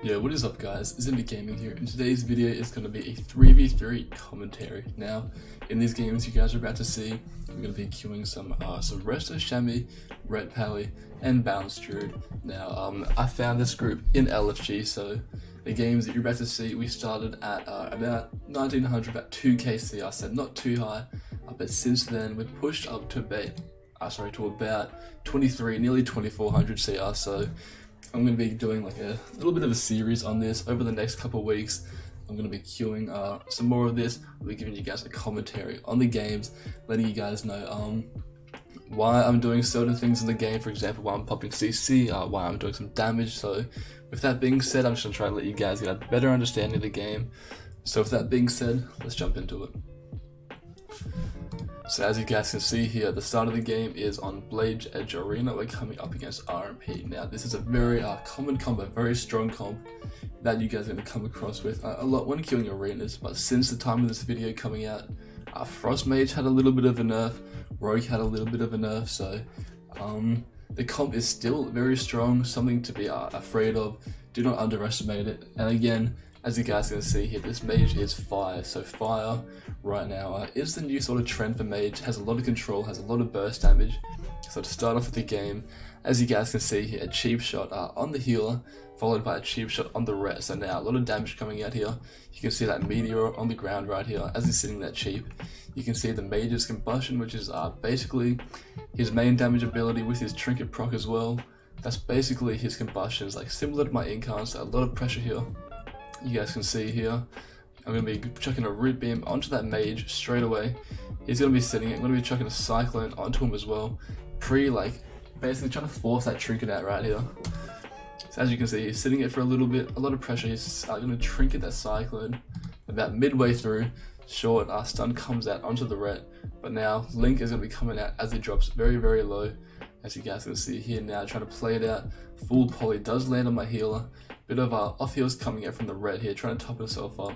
Yo, what is up guys, Zimby Gaming here, and today's video is going to be a 3v3 commentary. Now, in these games you guys are about to see, I'm going to be queuing some Resto Chamois, Red Pally, and Balanced Druid. Now, I found this group in LFG, so the games that you're about to see, we started at about 1900, about 2k CR, so not too high, but since then we've pushed up to about 23, nearly 2400 CR, so I'm going to be doing like a little bit of a series on this over the next couple of weeks. I'm going to be queuing some more of this. I'll be giving you guys a commentary on the games, letting you guys know why I'm doing certain things in the game, for example, why I'm popping CC, why I'm doing some damage. So with that being said, I'm just going to try to let you guys get a better understanding of the game. So with that being said, let's jump into it. So as you guys can see here, the start of the game is on Blade Edge Arena. We're coming up against RMP. Now this is a very common comp, a very strong comp that you guys are going to come across with a lot when queuing arenas. But since the time of this video coming out, Frost Mage had a little bit of a nerf, Rogue had a little bit of a nerf, so the comp is still very strong, something to be afraid of. Do not underestimate it. And again, as you guys can see here, this mage is fire. So fire right now is the new sort of trend for mage. Has a lot of control, has a lot of burst damage. So to start off with the game, as you guys can see here, a cheap shot on the healer, followed by a cheap shot on the ret. So now a lot of damage coming out here. You can see that meteor on the ground right here as he's sitting there cheap. You can see the mage's combustion, which is basically his main damage ability with his trinket proc as well. That's basically his combustion. It's like similar to my incarn, so a lot of pressure here. You guys can see here, I'm going to be chucking a root beam onto that mage straight away. He's going to be sitting it. I'm going to be chucking a cyclone onto him as well. Basically trying to force that trinket out right here. So as you can see, he's sitting it for a little bit, a lot of pressure. He's going to trinket that cyclone. About midway through, short stun comes out onto the ret. But now Link is going to be coming out as he drops very, very low. As you guys can see here now, trying to play it out. Full poly does land on my healer. Bit of off heals coming out from the red here, trying to top himself up.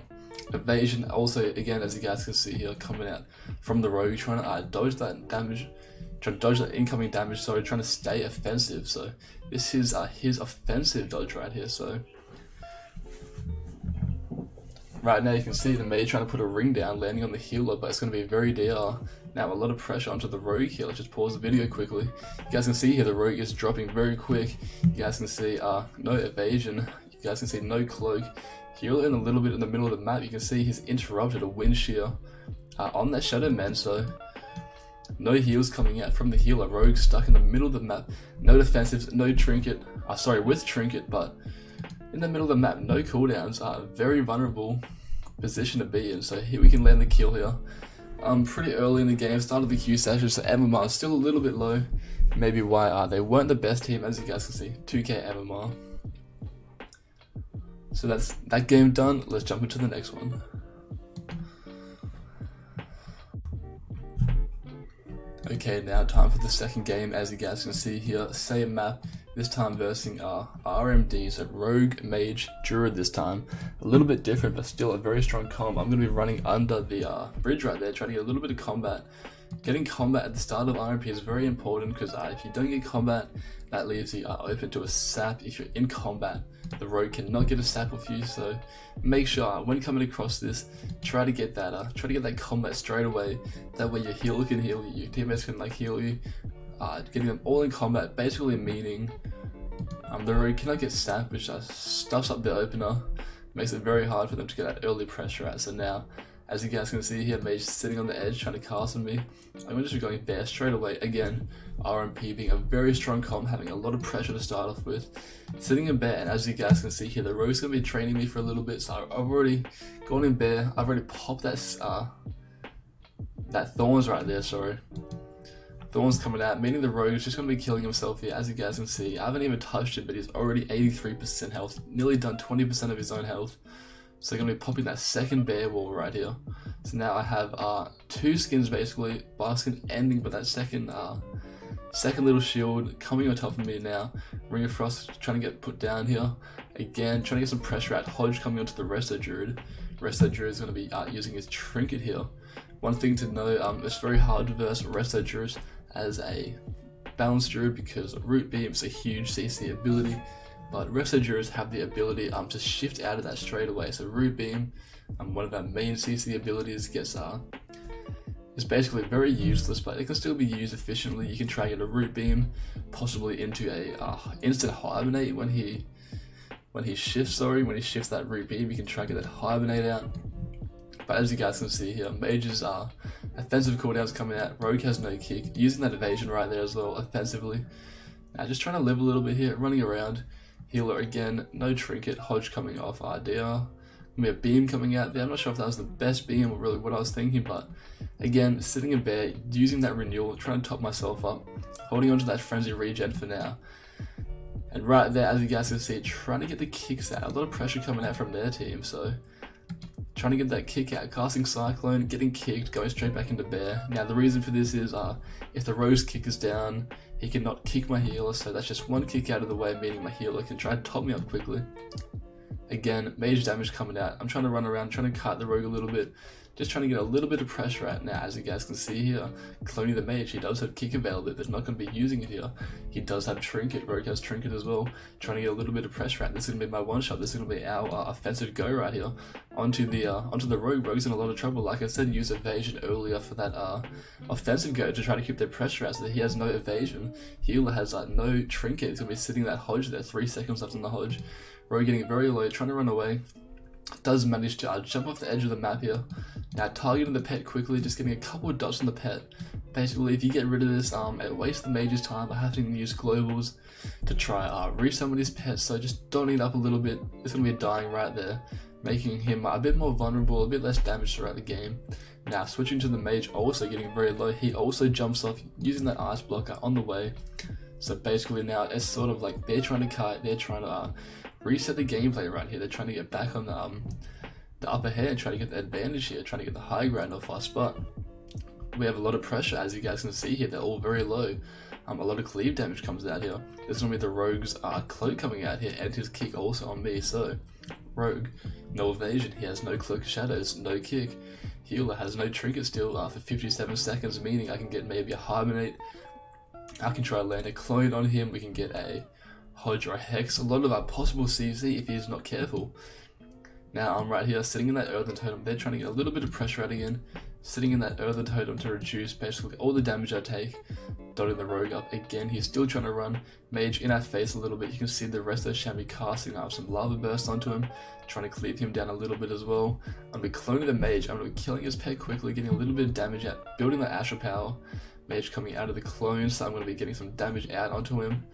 Evasion also, again, as you guys can see here, coming out from the rogue, trying to dodge that damage, trying to dodge that incoming damage, sorry, trying to stay offensive. So this is his offensive dodge right here. So right now you can see the mage trying to put a ring down, landing on the healer, but it's going to be very DR. Now a lot of pressure onto the rogue here. Let's just pause the video quickly. You guys can see here the rogue is dropping very quick. You guys can see no evasion. You guys can see no cloak. Healer in a little bit in the middle of the map. You can see he's interrupted a wind shear on that Shadow Man. So no heals coming out from the healer. Rogue stuck in the middle of the map. No defensives, no trinket. Sorry, with trinket, but in the middle of the map, no cooldowns. Very vulnerable position to be in. So here we can land the kill here. Pretty early in the game, started the Q session, so MMR is still a little bit low. Maybe why they weren't the best team, as you guys can see, 2k MMR. So that's that game done. Let's jump into the next one. Okay, now time for the second game. As you guys can see here, same map, this time versing RMD, so Rogue, Mage, Druid this time. A little bit different, but still a very strong comp. I'm going to be running under the bridge right there, trying to get a little bit of combat. Getting combat at the start of RMP is very important, because if you don't get combat, that leaves you open to a sap. If you're in combat, the Rogue cannot get a sap off you, so make sure when coming across this, try to get that combat straight away. That way your healer can heal you, your teammates can heal you. Getting them all in combat, basically meaning the Rogue cannot get sap, which stuffs up the opener, makes it very hard for them to get that early pressure out. So now, as you guys can see here, Mage sitting on the edge trying to cast on me. I'm going to be going bear straight away. Again, RMP being a very strong comp, having a lot of pressure to start off with. Sitting in bear, and as you guys can see here, the Rogue's going to be training me for a little bit, so I've already gone in bear. I've already popped that Thorns right there, sorry. Thorns coming out, meaning the Rogue is just going to be killing himself here. As you guys can see, I haven't even touched it, but he's already 83% health, nearly done 20% of his own health. So going to be popping that second bear wall right here. So now I have two skins basically, Baskin ending, but that second little shield coming on top of me now. Ring of Frost trying to get put down here. Again, trying to get some pressure out. Hodge coming onto the Resto Druid. Resto Druid is going to be using his trinket here. One thing to know, it's very hard to verse Resto Druid as a Balanced Druid because Root Beam is a huge CC ability. but rest of the Druids have the ability to shift out of that straight away. So Root Beam, one of our main CC abilities, is basically very useless, but it can still be used efficiently. You can try and get a Root Beam, possibly into a instant Hibernate when he shifts that Root Beam. You can try and get that Hibernate out. But as you guys can see here, Mage's offensive cooldowns coming out. Rogue has no kick, using that evasion right there as well offensively. Now just trying to live a little bit here, running around. Healer again, no trinket. Hodge coming off DR. Gonna be a beam coming out there. I'm not sure if that was the best beam or really what I was thinking, but again, sitting in bear, using that renewal, trying to top myself up, holding onto that frenzy regen for now. And right there, as you guys can see, trying to get the kicks out. A lot of pressure coming out from their team, so trying to get that kick out, casting Cyclone, getting kicked, going straight back into bear. Now the reason for this is if the Rogue's kick is down, he cannot kick my healer, so that's just one kick out of the way, meaning my healer can try to top me up quickly. Again, mage damage coming out. I'm trying to run around, trying to kite the Rogue a little bit, just trying to get a little bit of pressure out. Now, as you guys can see here, cloning the mage, he does have kick available, but not going to be using it here. He does have trinket, Rogue has trinket as well, trying to get a little bit of pressure out. This is going to be my one shot, this is going to be our offensive go right here onto the Rogue. Rogue's in a lot of trouble. Like I said, use evasion earlier for that offensive go to try to keep their pressure out so that he has no evasion. Healer has no trinket, he's going to be sitting that Hodge there, 3 seconds left on the Hodge. Rogue getting very low, trying to run away. Does manage to jump off the edge of the map here. Now targeting the pet quickly, just getting a couple of dots on the pet. Basically, if you get rid of this, it wastes the mage's time by having to use globals to try resummon his pets. So just donning it up a little bit. It's going to be a dying right there, making him a bit more vulnerable, a bit less damage throughout the game. Now switching to the mage, also getting very low. He also jumps off using that ice blocker on the way. So basically now it's sort of like they're trying to kite, they're trying to reset the gameplay right here. They're trying to get back on the upper hand, trying to get the advantage here, trying to get the high ground off us, but we have a lot of pressure. As you guys can see here, they're all very low. A lot of cleave damage comes out here. There's going to be the Rogue's cloak coming out here, and his kick also on me. So Rogue, no evasion, he has no cloak of shadows, no kick. Healer has no trinket still for 57 seconds, meaning I can get maybe a Hibernate. I can try to land a clone on him, we can get a Hodge or a Hex, a lot of our possible CZ if he's not careful. Now I'm right here sitting in that Earthen Totem, they're trying to get a little bit of pressure out again, sitting in that Earthen Totem to reduce basically all the damage I take, dotting the Rogue up again. He's still trying to run, Mage in our face a little bit. You can see the rest of the Shammy casting up some Lava Burst onto him, trying to cleave him down a little bit as well. I'm going to be cloning the Mage, I'm going to be killing his pet quickly, getting a little bit of damage out, building that Asher power. Mage coming out of the clone, so I'm going to be getting some damage out onto him.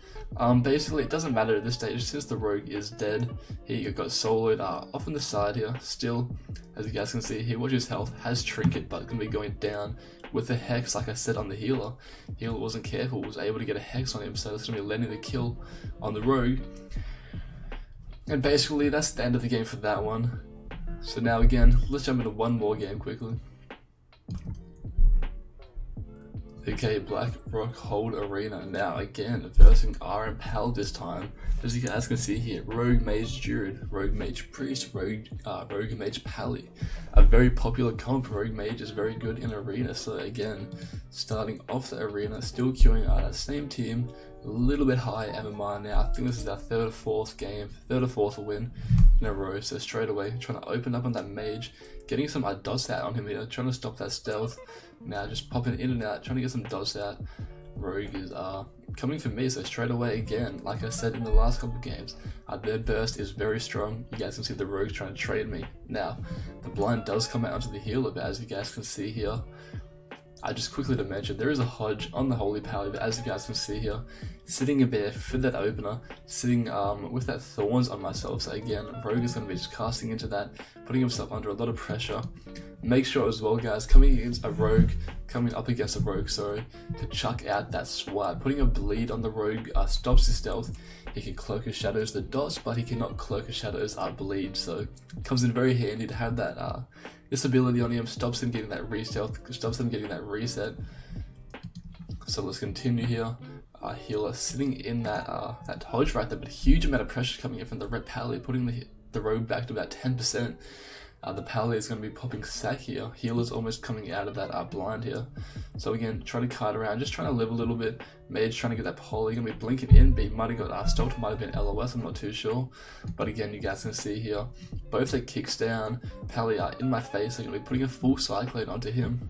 Basically, it doesn't matter at this stage since the Rogue is dead. He got soloed off on the side here. Still, as you guys can see here, watch his health, has trinket, but going to be going down with the Hex, like I said, on the healer. Healer wasn't careful, was able to get a Hex on him, so it's going to be landing the kill on the Rogue. And basically, that's the end of the game for that one. So now again, let's jump into one more game quickly. Okay, Black Rock Hold Arena now again versing RM Pal this time. As you guys can see here, Rogue Mage Druid, Rogue Mage Priest, Rogue Mage Pally. A very popular comp. Rogue Mage is very good in Arena, so again, starting off the Arena, still queuing that same team, a little bit high MMR now. I think this is our third or fourth win in a row, so straight away, trying to open up on that Mage, getting some dots out on him here, trying to stop that stealth. Now just popping in and out, trying to get some dots out. Rogue is coming for me, so straight away again, like I said in the last couple of games, their burst is very strong. You guys can see the Rogue's trying to trade me. Now, the blind does come out onto the healer, but as you guys can see here, just quickly to mention, there is a Hodge on the Holy Pally, but as you guys can see here, sitting in there for that opener, sitting with that Thorns on myself. So again, Rogue is going to be just casting into that, putting himself under a lot of pressure. Make sure as well, guys, coming up against a Rogue, to chuck out that swipe. Putting a bleed on the Rogue stops his stealth. He can cloak his shadows the dots, but he cannot cloak his shadows bleed. So it comes in very handy to have that this ability on him, stops him getting that re-stealth, stops him getting that reset. So let's continue here. Healer sitting in that Hodge right there, but a huge amount of pressure coming in from the Red Pally, putting the Rogue back to about 10%. The Pally is going to be popping sack here. Healer's almost coming out of that blind here. So again, trying to kite around, just trying to live a little bit. Mage trying to get that poly, going to be blinking in, but he might have got stealth, might have been LOS, I'm not too sure. But again, you guys can see here, both their kicks down, Pally are in my face, they're going to be putting a full cyclone onto him.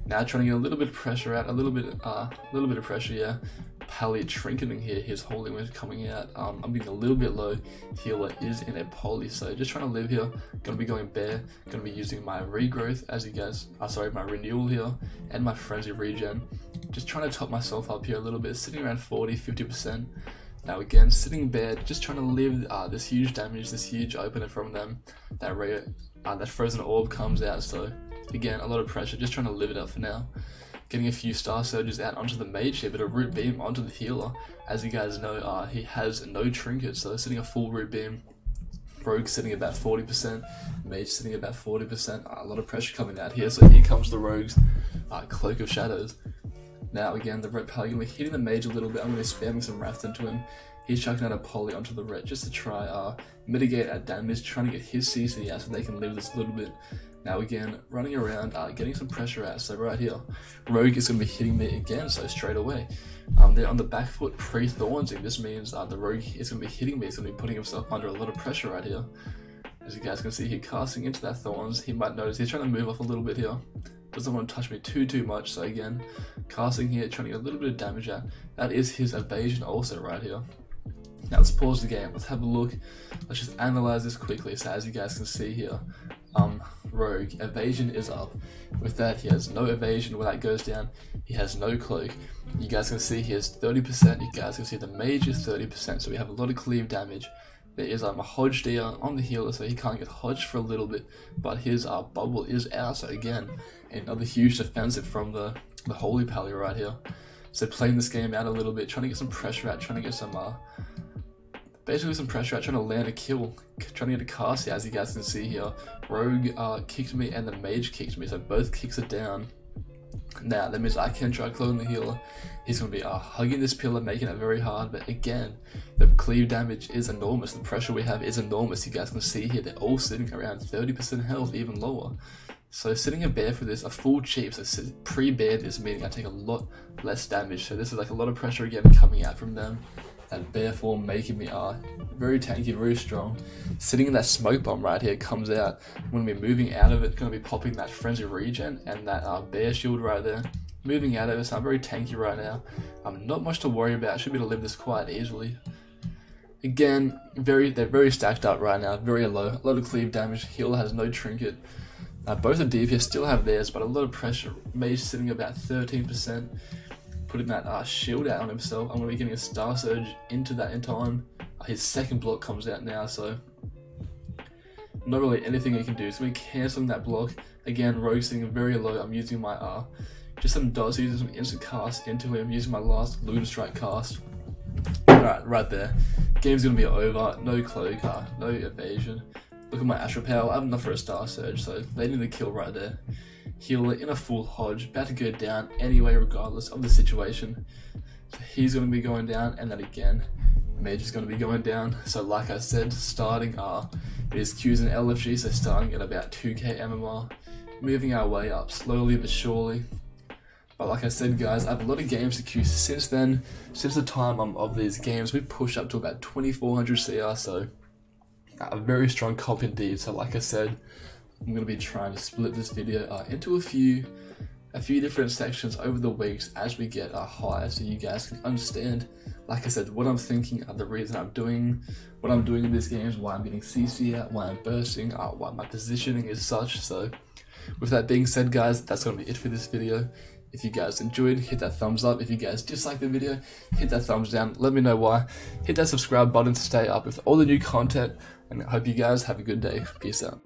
Now trying to get a little bit of pressure out, a little bit of pressure, yeah. Pally trinketing here, his holy wind coming out. I'm being a little bit low. Healer is in a poly, so just trying to live here. Gonna be going bear, gonna be using my regrowth as you guys, my renewal here, and my frenzy regen. Just trying to top myself up here a little bit, sitting around 40-50%. Now again, sitting bear, just trying to live this huge damage, this huge opener from them. That frozen orb comes out, so again, a lot of pressure, just trying to live it up for now. Getting a few star surges out onto the mage here, but a root beam onto the healer. As you guys know, he has no trinket, so sitting a full root beam. Rogue sitting about 40%, mage sitting about 40%. A lot of pressure coming out here, so here comes the rogue's cloak of shadows. Now again, the red Pally going to be hitting the mage a little bit. I'm going to be spamming some wrath into him. He's chucking out a poly onto the red just to try mitigate our damage, trying to get his CC out so they can live this a little bit. Now again, running around, getting some pressure out, so right here, Rogue is going to be hitting me again, so straight away. They're on the back foot pre-thornsing, this means the Rogue is going to be hitting me, he's going to be putting himself under a lot of pressure right here. As you guys can see, here casting into that thorns, he might notice he's trying to move off a little bit here. Doesn't want to touch me too much, so again, casting here, trying to get a little bit of damage out. That is his evasion also right here. Now let's pause the game, let's have a look, let's just analyze this quickly. So as you guys can see here, Rogue, evasion is up. With that, he has no evasion. When that goes down, he has no cloak. You guys can see he has 30%. You guys can see the mage is 30%, so we have a lot of cleave damage. There is a hodged here on the healer, so he can't get hodged for a little bit, but his bubble is out. So again, another huge defensive from the holy Pally right here. So playing this game out a little bit, trying to get some pressure out, trying to get some basically some pressure out, trying to land a kill, trying to get a cast here. As you guys can see here, Rogue kicked me and the mage kicked me, so both kicks are down. Now that means I can try cloning the healer. He's going to be hugging this pillar, making it very hard, but again, the cleave damage is enormous, the pressure we have is enormous. You guys can see here, they're all sitting around 30% health, even lower. So sitting a bear for this, a full cheap, so pre-bear this, meaning I take a lot less damage, so this is like a lot of pressure again coming out from them. That bear form making me very tanky, very strong. Sitting in that smoke bomb right here comes out. When we're moving out of it, going to be popping that frenzy regen and that bear shield right there. Moving out of it, so I'm very tanky right now. Not much to worry about. Should be able to live this quite easily. Again, they're very stacked up right now, very low. A lot of cleave damage. Healer has no trinket. Both the DPS still have theirs, but a lot of pressure. Mage sitting about 13%. Putting that shield out on himself. I'm going to be getting a star surge into that in time. His second block comes out now, so not really anything he can do. So we're cancelling that block. Again, Rogue sitting very low. I'm using my just some dots, using some instant cast into him, using my last Lunar Strike cast. Alright, right there. Game's going to be over. No cloak, no evasion. Look at my Astral Power. I have enough for a star surge, so they need to kill right there. Healer in a full hodge, about to go down anyway regardless of the situation. So he's going to be going down, and then again, Mage is going to be going down. So like I said, starting it is Qs and LFG, so starting at about 2k MMR, moving our way up slowly but surely. But like I said guys, I have a lot of games to queue since then. Since the time of these games, we've pushed up to about 2400 CR, so a very strong comp indeed. So like I said, I'm going to be trying to split this video into a few different sections over the weeks as we get higher, so you guys can understand, like I said, what I'm thinking, the reason I'm doing what I'm doing in these games, why I'm getting CC out, why I'm bursting, why my positioning is such. So with that being said guys, that's going to be it for this video. If you guys enjoyed, hit that thumbs up. If you guys disliked the video, hit that thumbs down. Let me know why. Hit that subscribe button to stay up with all the new content, and I hope you guys have a good day. Peace out.